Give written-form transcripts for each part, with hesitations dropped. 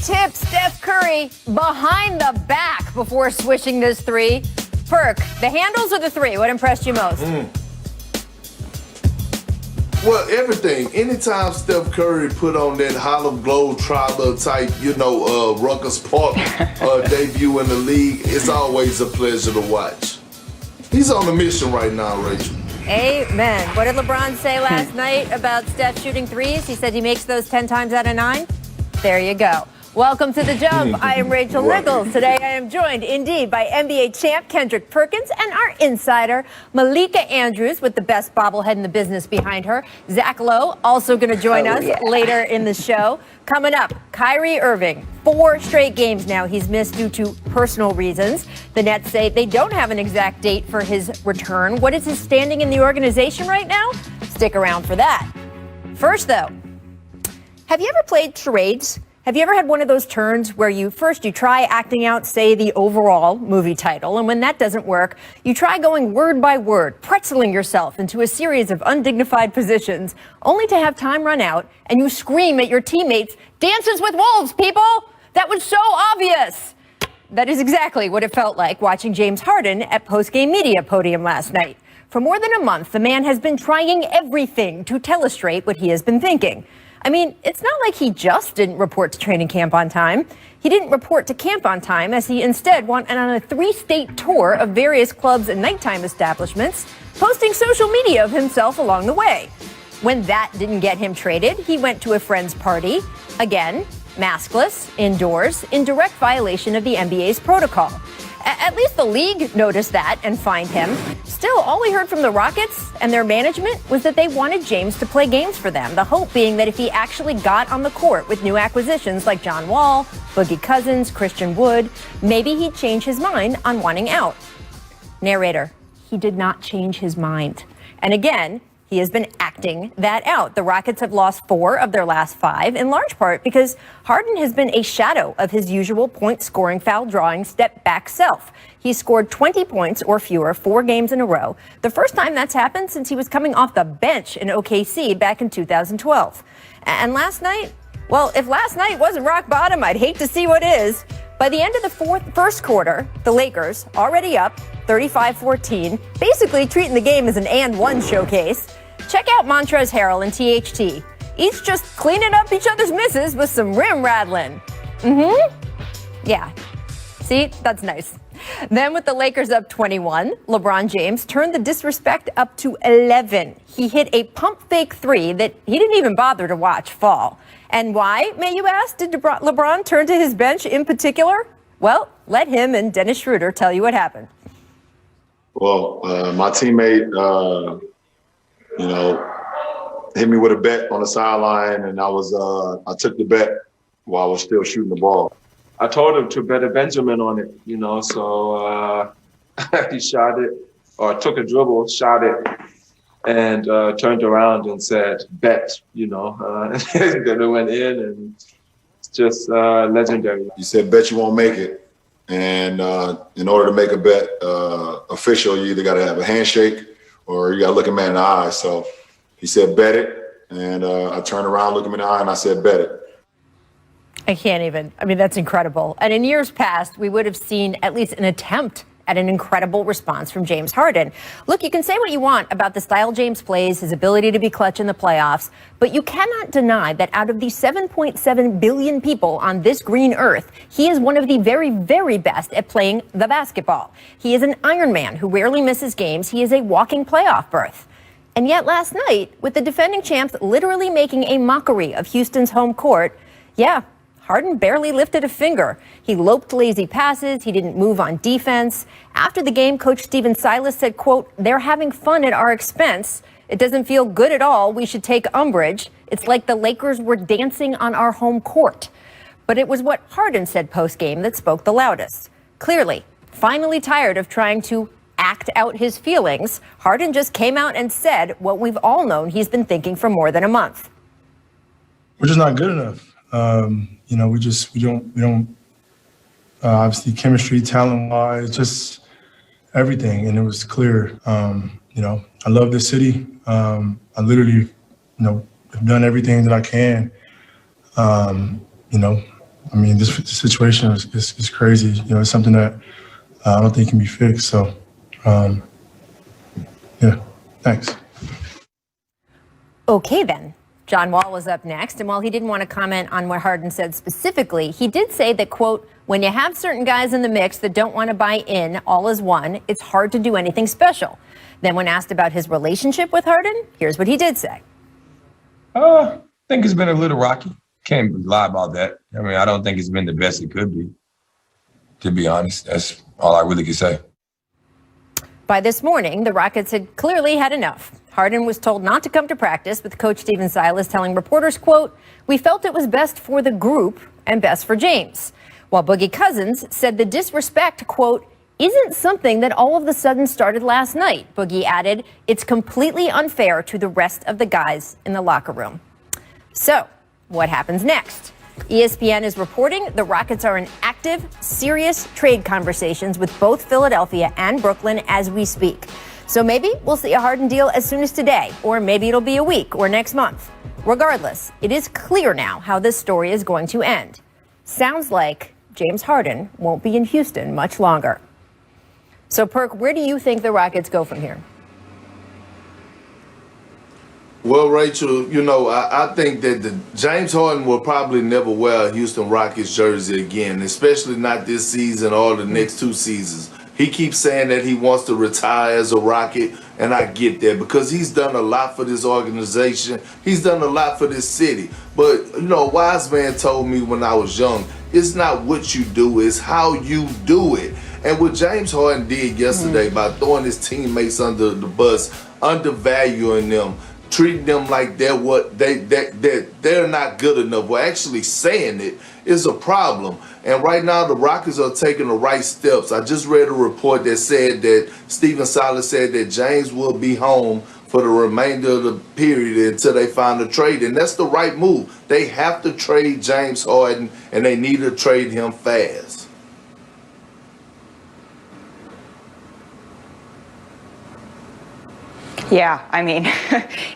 tipped Steph Curry behind the back before swishing this three. Perk, the handles or the three? What impressed you most? Well, everything. Anytime Steph Curry put on that Harlem Globetrotter type, Ruckus Park debut in the league, it's always a pleasure to watch. He's on a mission right now, Rachel. Amen. What did LeBron say last night about Steph shooting threes? He said he makes those 10 times out of 9. There you go. Welcome to The Jump. I am Rachel Nichols. Today I am joined indeed by NBA champ Kendrick Perkins and our insider Malika Andrews with the best bobblehead in the business behind her. Zach Lowe also going to join us later in the show. Coming up, Kyrie Irving. 4 straight games now he's missed due to personal reasons. The Nets say they don't have an exact date for his return. What is his standing in the organization right now? Stick around for that. First, though, have you ever played charades? Have you ever had one of those turns where you try acting out, say, the overall movie title, and when that doesn't work, you try going word by word, pretzeling yourself into a series of undignified positions, only to have time run out, and you scream at your teammates, "Dances with Wolves, people! That was so obvious!" That is exactly what it felt like watching James Harden at post-game media podium last night. For more than a month, the man has been trying everything to telestrate what he has been thinking. I mean, it's not like he just didn't report to training camp on time. He didn't report to camp on time, as he instead went on a 3-state tour of various clubs and nighttime establishments, posting social media of himself along the way. When that didn't get him traded, he went to a friend's party, again, maskless, indoors, in direct violation of the NBA's protocol. At least the league noticed that and fined him. Still, all we heard from the Rockets and their management was that they wanted James to play games for them, the hope being that if he actually got on the court with new acquisitions like John Wall, Boogie Cousins, Christian Wood, maybe he'd change his mind on wanting out. Narrator, he did not change his mind. And again, he has been acting that out. The Rockets have lost 4 of their last 5, in large part because Harden has been a shadow of his usual point-scoring, foul-drawing, step-back self. He scored 20 points or fewer 4 games in a row, the first time that's happened since he was coming off the bench in OKC back in 2012. And last night, well, if last night wasn't rock bottom, I'd hate to see what is. By the end of the first quarter, the Lakers, already up 35-14, basically treating the game as an and-one showcase. Check out Montrezl Harrell and THT. Each just cleaning up each other's misses with some rim rattling. Yeah. See, that's nice. Then with the Lakers up 21, LeBron James turned the disrespect up to 11. He hit a pump fake 3 that he didn't even bother to watch fall. And why, may you ask, did LeBron turn to his bench in particular? Well, let him and Dennis Schroeder tell you what happened. Well, my teammate, hit me with a bet on the sideline, and I took the bet while I was still shooting the ball. I told him to bet a Benjamin on it, so he shot it, or took a dribble, shot it, and turned around and said, bet, then it went in, and it's just legendary. He said, bet you won't make it. And in order to make a bet official, you either got to have a handshake or you got to look a man in the eye. So he said, bet it. And I turned around, looked him in the eye, and I said, bet it. I can't even. I mean, that's incredible. And in years past, we would have seen at least an attempt at an incredible response from James Harden. Look, you can say what you want about the style James plays, his ability to be clutch in the playoffs, but you cannot deny that out of the 7.7 billion people on this green earth, he is one of the very, very best at playing the basketball. He is an Iron Man who rarely misses games. He is a walking playoff berth. And yet last night, with the defending champs literally making a mockery of Houston's home court, Harden barely lifted a finger. He loped lazy passes. He didn't move on defense. After the game, Coach Stephen Silas said, quote, "They're having fun at our expense. It doesn't feel good at all. We should take umbrage. It's like the Lakers were dancing on our home court." But it was what Harden said post-game that spoke the loudest. Clearly, finally tired of trying to act out his feelings, Harden just came out and said what we've all known he's been thinking for more than a month. We're just not good enough. We don't obviously chemistry, talent-wise, just everything. And it was clear, I love this city. I literally, have done everything that I can, I mean, this situation is crazy. You know, it's something that I don't think can be fixed. So, yeah, thanks. Okay, then. John Wall was up next, and while he didn't want to comment on what Harden said specifically, he did say that, quote, when you have certain guys in the mix that don't want to buy in all as one, it's hard to do anything special. Then when asked about his relationship with Harden, here's what he did say. I think it's been a little rocky. Can't lie about that. I mean, I don't think it's been the best it could be, to be honest. That's all I really can say. By this morning, the Rockets had clearly had enough. Harden was told not to come to practice, with coach Stephen Silas telling reporters, quote, we felt it was best for the group and best for James. While Boogie Cousins said the disrespect, quote, isn't something that all of a sudden started last night. Boogie added, it's completely unfair to the rest of the guys in the locker room. So, what happens next? ESPN is reporting the Rockets are in active, serious trade conversations with both Philadelphia and Brooklyn as we speak. So maybe we'll see a Harden deal as soon as today, or maybe it'll be a week or next month. Regardless, it is clear now how this story is going to end. Sounds like James Harden won't be in Houston much longer. So, Perk, where do you think the Rockets go from here? Well, Rachel, you know, I think that James Harden will probably never wear a Houston Rockets jersey again, especially not this season or the next two seasons. He keeps saying that he wants to retire as a Rocket, and I get that because he's done a lot for this organization. He's done a lot for this city. But, you know, a wise man told me when I was young, it's not what you do, it's how you do it. And what James Harden did yesterday by throwing his teammates under the bus, undervaluing them, treating them like they're not good enough, or actually saying it, is a problem. And right now the Rockets are taking the right steps. I just read a report that said that Stephen Silas said that James will be home for the remainder of the period until they find a trade. And that's the right move. They have to trade James Harden, and they need to trade him fast. Yeah, I mean,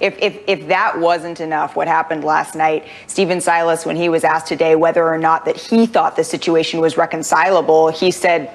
if that wasn't enough, what happened last night, Stephen Silas, when he was asked today whether or not that he thought the situation was reconcilable, he said,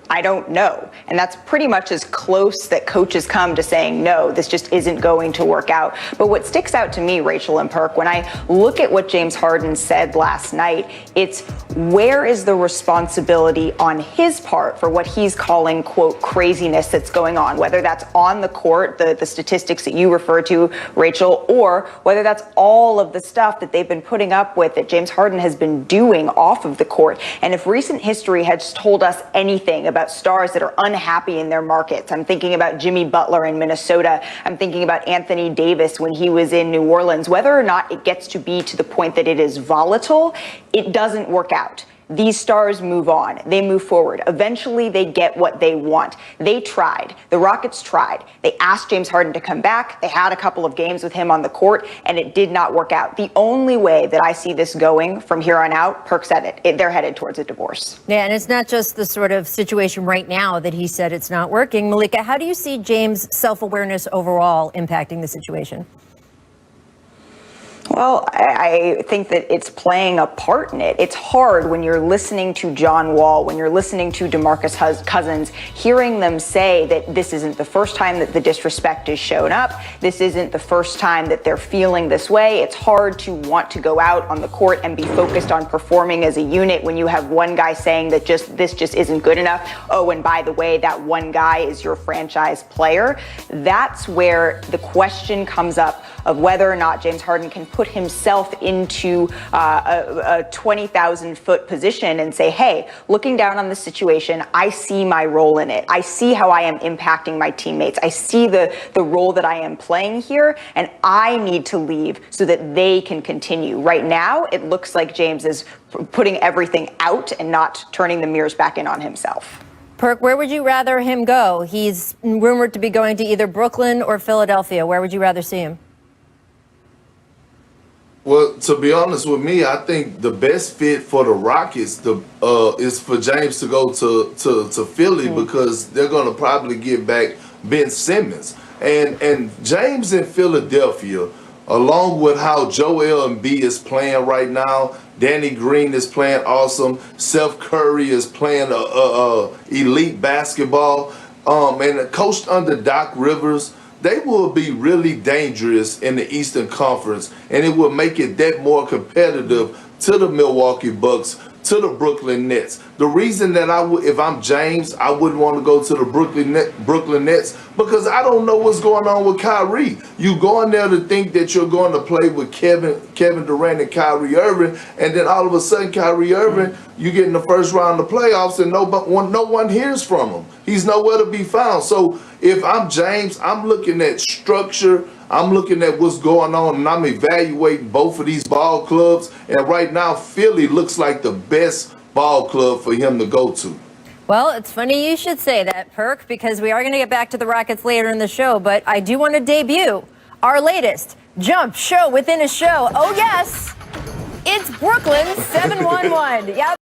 I don't know. And that's pretty much as close that coaches come to saying, no, this just isn't going to work out. But what sticks out to me, Rachel and Perk, when I look at what James Harden said last night, it's where is the responsibility on his part for what he's calling, quote, craziness that's going on, whether that's on the court, the statistics that you refer to, Rachel, or whether that's all of the stuff that they've been putting up with that James Harden has been doing off of the court. And if recent history has told us anything about stars that are unhappy in their markets, I'm thinking about Jimmy Butler in Minnesota. I'm thinking about Anthony Davis when he was in New Orleans. Whether or not it gets to be to the point that it is volatile, it doesn't work out. These stars move on. They move forward. Eventually, they get what they want. They tried. The Rockets tried. They asked James Harden to come back. They had a couple of games with him on the court, and it did not work out. The only way that I see this going from here on out, Perk said it, they're headed towards a divorce. Yeah, and it's not just the sort of situation right now that he said it's not working. Malika, how do you see James' self-awareness overall impacting the situation? Well, I think that it's playing a part in it. It's hard when you're listening to John Wall, when you're listening to DeMarcus Cousins, hearing them say that this isn't the first time that the disrespect has shown up. This isn't the first time that they're feeling this way. It's hard to want to go out on the court and be focused on performing as a unit when you have one guy saying that this just isn't good enough. Oh, and by the way, that one guy is your franchise player. That's where the question comes up of whether or not James Harden can put himself into a 20,000-foot position and say, hey, looking down on the situation, I see my role in it. I see how I am impacting my teammates. I see the role that I am playing here, and I need to leave so that they can continue. Right now, it looks like James is putting everything out and not turning the mirrors back in on himself. Perk, where would you rather him go? He's rumored to be going to either Brooklyn or Philadelphia. Where would you rather see him? Well, to be honest with me, I think the best fit for the Rockets is for James to go to Philly because they're going to probably get back Ben Simmons. And James in Philadelphia along with how Joel Embiid is playing right now. Danny Green is playing awesome. Seth Curry is playing elite basketball. And coached under Doc Rivers, they will be really dangerous in the Eastern Conference, and it will make it that more competitive to the Milwaukee Bucks, to the Brooklyn Nets. The reason that if I'm James, I wouldn't want to go to the Brooklyn Nets, because I don't know what's going on with Kyrie. You go in there to think that you're going to play with Kevin Durant and Kyrie Irving, and then all of a sudden Kyrie Irving, you get in the first round of the playoffs and no one hears from him. He's nowhere to be found. So if I'm James, I'm looking at structure, I'm looking at what's going on, and I'm evaluating both of these ball clubs. And right now, Philly looks like the best ball club for him to go to. Well, it's funny you should say that, Perk, because we are going to get back to the Rockets later in the show, but I do want to debut our latest jump show within a show. Oh, yes, it's Brooklyn 711. Yeah.